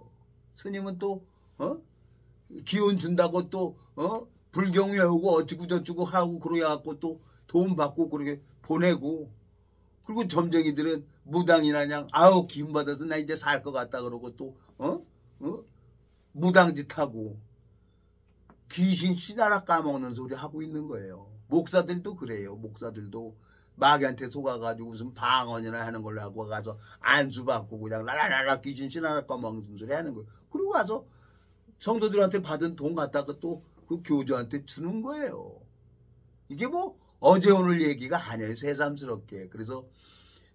스님은 또 기운 준다고 또 불경 외우고 어쩌고 저쩌고 하고 그래갖고 또 돈 받고 그렇게 보내고, 그리고 점쟁이들은 무당이나 그냥 아우 기운 받아서 나 이제 살 것 같다 그러고 또 무당짓 하고 귀신 씨나라 까먹는 소리 하고 있는 거예요. 목사들도 그래요. 목사들도 마귀한테 속아가지고 무슨 방언이나 하는 걸로 하고 가서 안수 받고 그냥 라라라라 귀신 씨나라 까먹는 소리 하는 거예요. 그리고 가서 성도들한테 받은 돈 갖다가 또 그 교주한테 주는 거예요. 이게 뭐 어제 오늘 얘기가 아니에요. 새삼스럽게. 그래서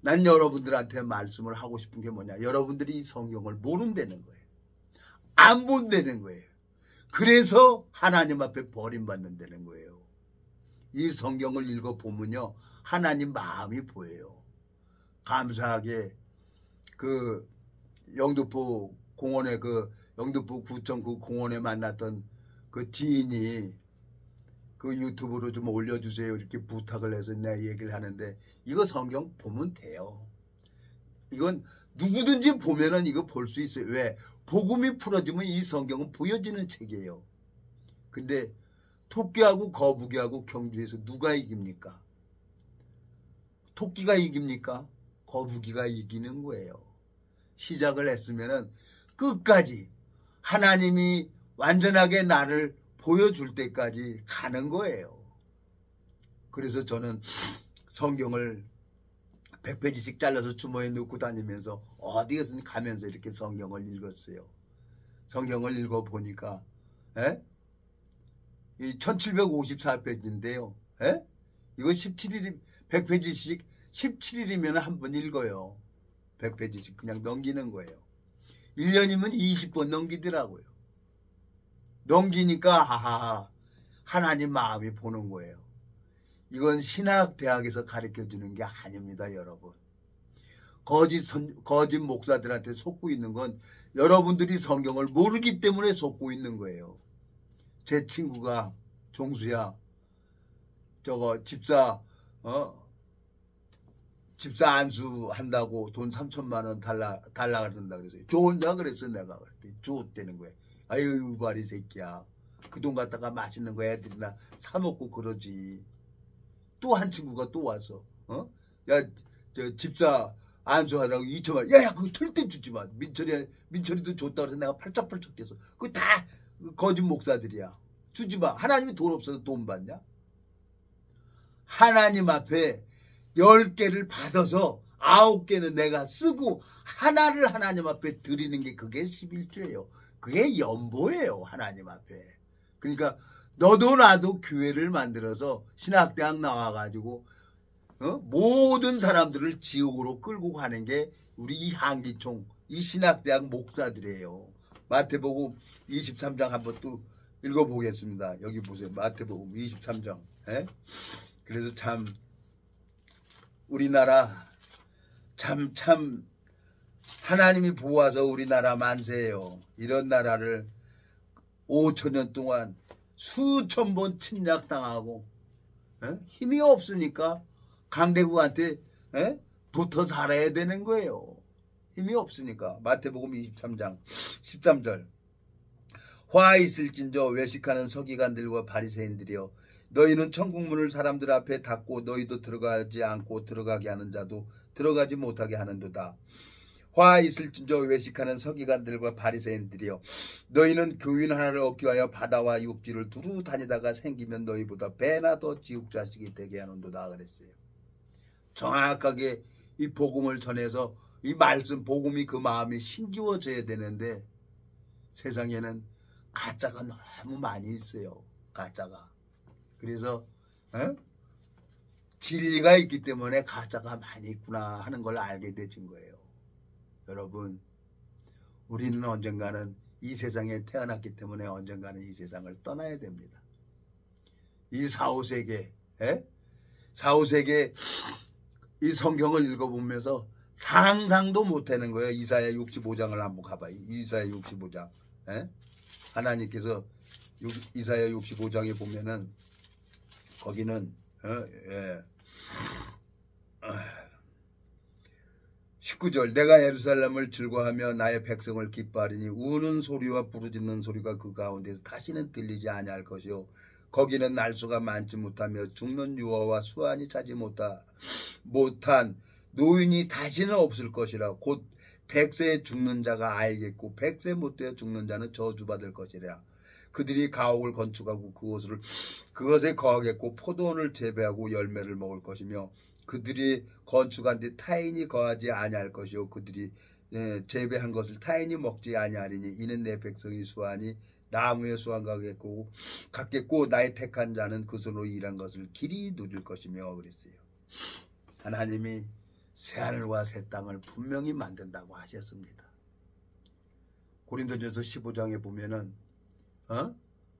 난 여러분들한테 말씀을 하고 싶은 게 뭐냐? 여러분들이 이 성경을 모른다는 거예요. 안 본다는 거예요. 그래서 하나님 앞에 버림받는다는 거예요. 이 성경을 읽어보면요, 하나님 마음이 보여요. 감사하게 그 영등포 공원에, 그 영등포 구청 그 공원에 만났던 그 지인이 그 유튜브로 좀 올려주세요 이렇게 부탁을 해서 내가 얘기를 하는데, 이거 성경 보면 돼요. 이건 누구든지 보면은 이거 볼 수 있어요. 왜? 복음이 풀어지면 이 성경은 보여지는 책이에요. 근데 토끼하고 거북이하고 경주에서 누가 이깁니까? 토끼가 이깁니까? 거북이가 이기는 거예요. 시작을 했으면은 끝까지 하나님이 완전하게 나를 보여줄 때까지 가는 거예요. 그래서 저는 성경을 100페이지씩 잘라서 주머니에 넣고 다니면서 어디에든 가면서 이렇게 성경을 읽었어요. 성경을 읽어보니까 이 1754페이지인데요. 이거 17일, 100페이지씩 17일이면 한 번 읽어요. 100페이지씩 그냥 넘기는 거예요. 1년이면 20번 넘기더라고요. 넘기니까 하하, 하나님 마음이 보는 거예요. 이건 신학대학에서 가르쳐주는 게 아닙니다, 여러분. 거짓 목사들한테 속고 있는 건 여러분들이 성경을 모르기 때문에 속고 있는 거예요. 제 친구가, 종수야, 저거 집사 안수한다고 돈 3천만 원 달라 그런다 그래서 좋냐 그랬어. 내가 그랬더니 좋다는 거야. 아유 우바리 새끼야, 그 돈 갖다가 맛있는 거 애들이나 사 먹고 그러지. 또 한 친구가 또 와서 야 저 집사 안수하라고 2천만 원. 야 그거 절대 주지 마. 민철이도 줬다 그래서 내가 펄쩍펄쩍 됐어. 그거 다 거짓 목사들이야. 주지 마. 하나님이 돈 없어서 돈 받냐? 하나님 앞에 10개를 받아서 9개는 내가 쓰고 하나를 하나님 앞에 드리는 게 그게 11조예요. 그게 연보예요, 하나님 앞에. 그러니까 너도 나도 교회를 만들어서 신학대학 나와가지고 모든 사람들을 지옥으로 끌고 가는 게 우리 이 한기총, 이 신학대학 목사들이에요. 마태복음 23장 한번 또 읽어보겠습니다. 여기 보세요. 마태복음 23장. 그래서 참 우리나라 참 하나님이 보아서 우리나라 만세예요. 이런 나라를 5천년 동안 수천 번 침략당하고 힘이 없으니까 강대국한테 붙어 살아야 되는 거예요. 힘이 없으니까. 마태복음 23장 13절. 화 있을진저 외식하는 서기관들과 바리새인들이여, 너희는 천국문을 사람들 앞에 닫고 너희도 들어가지 않고 들어가게 하는 자도 들어가지 못하게 하는도다. 화 있을진저 외식하는 서기관들과 바리새인들이여, 너희는 교인 하나를 얻기 위하여 바다와 육지를 두루 다니다가 생기면 너희보다 배나 더 지옥 자식이 되게 하는도다 그랬어요. 정확하게 이 복음을 전해서 이 말씀 복음이 그 마음이 심기워져야 되는데 세상에는 가짜가 너무 많이 있어요. 가짜가. 그래서 진리가 있기 때문에 가짜가 많이 있구나 하는 걸 알게 되신 거예요. 여러분, 우리는 언젠가는 이 세상에 태어났기 때문에 언젠가는 이 세상을 떠나야 됩니다. 이 4, 5세기, 4, 5세기 이 성경을 읽어보면서 상상도 못하는 거예요. 이사야 65장을 한번 가봐요. 이사야 65장. 하나님께서 이사야 65장에 보면은 거기는 19절 내가 예루살렘을 즐거워하며 나의 백성을 기뻐하리니 우는 소리와 부르짖는 소리가 그 가운데서 다시는 들리지 아니할 것이요 거기는 날수가 많지 못하며 죽는 유아와 수완이 차지 못한 노인이 다시는 없을 것이라. 곧 100세에 죽는 자가 알겠고 100세 못 되어 죽는 자는 저주받을 것이라. 그들이 가옥을 건축하고 그것에 거하겠고 포도원을 재배하고 열매를 먹을 것이며 그들이 건축한 데 타인이 거하지 아니할 것이요 그들이 재배한 것을 타인이 먹지 아니하리니 이는 내 백성이 수완이 나무의 수완 같겠고 나의 택한 자는 그 손으로 일한 것을 길이 누릴 것이며 그랬어요. 하나님이 새하늘과 새 땅을 분명히 만든다고 하셨습니다. 고린도전서 15장에 보면은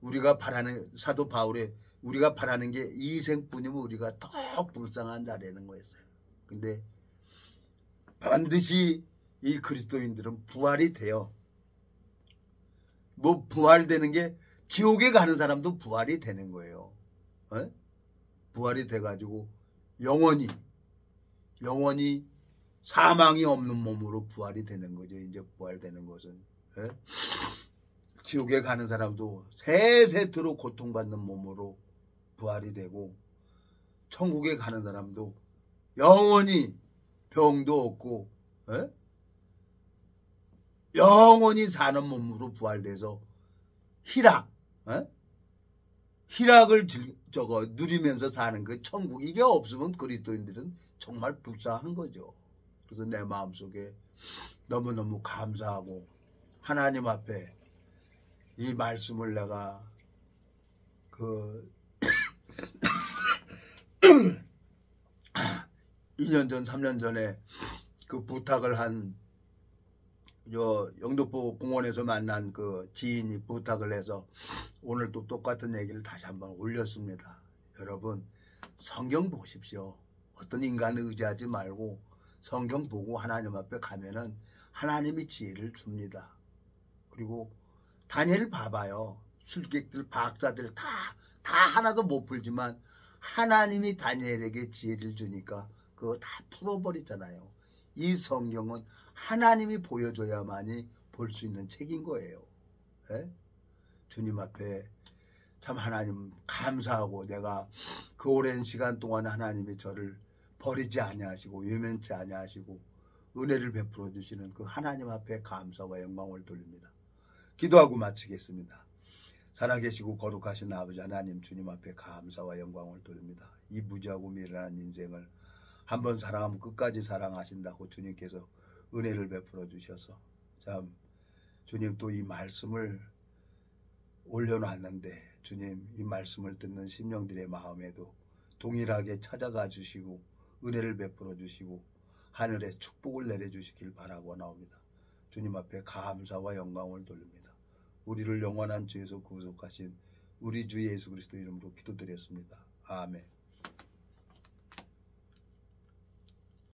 우리가 바라는 사도 바울의 우리가 바라는 게 이 생뿐이면 우리가 더 불쌍한 자라는 거였어요. 근데 반드시 이 그리스도인들은 부활이 돼요. 뭐 부활되는 게 지옥에 가는 사람도 부활이 되는 거예요. 부활이 돼가지고 영원히 사망이 없는 몸으로 부활이 되는 거죠. 이제 부활되는 것은 지옥에 가는 사람도 세세토록 고통받는 몸으로 부활이 되고 천국에 가는 사람도 영원히 병도 없고 영원히 사는 몸으로 부활돼서 희락을 누리면서 사는 그 천국, 이게 없으면 그리스도인들은 정말 불쌍한 거죠. 그래서 내 마음속에 너무너무 감사하고 하나님 앞에 이 말씀을 내가 2년 전 3년 전에 그 부탁을 한 영등포 공원에서 만난 그 지인이 부탁을 해서 오늘 또 똑같은 얘기를 다시 한번 올렸습니다. 여러분, 성경 보십시오. 어떤 인간을 의지하지 말고 성경 보고 하나님 앞에 가면은 하나님이 지혜를 줍니다. 그리고 다니엘 봐봐요. 술객들, 박사들 다 하나도 못 풀지만 하나님이 다니엘에게 지혜를 주니까 그거 다 풀어버리잖아요. 이 성경은 하나님이 보여줘야만이 볼 수 있는 책인 거예요. 주님 앞에 참 하나님 감사하고 내가 그 오랜 시간 동안 하나님이 저를 버리지 아니하시고 외면치 아니하시고 은혜를 베풀어 주시는 그 하나님 앞에 감사와 영광을 돌립니다. 기도하고 마치겠습니다. 살아계시고 거룩하신 아버지 하나님, 주님 앞에 감사와 영광을 돌립니다. 이 무지하고 미련한 인생을 한번 사랑하면 끝까지 사랑하신다고 주님께서 은혜를 베풀어 주셔서 참 주님 또 이 말씀을 올려놨는데 주님 이 말씀을 듣는 심령들의 마음에도 동일하게 찾아가 주시고 은혜를 베풀어 주시고 하늘에 축복을 내려주시길 바라고 나옵니다. 주님 앞에 감사와 영광을 돌립니다. 우리를 영원한 죄에서 구속하신 우리 주 예수 그리스도 이름으로 기도드렸습니다. 아멘.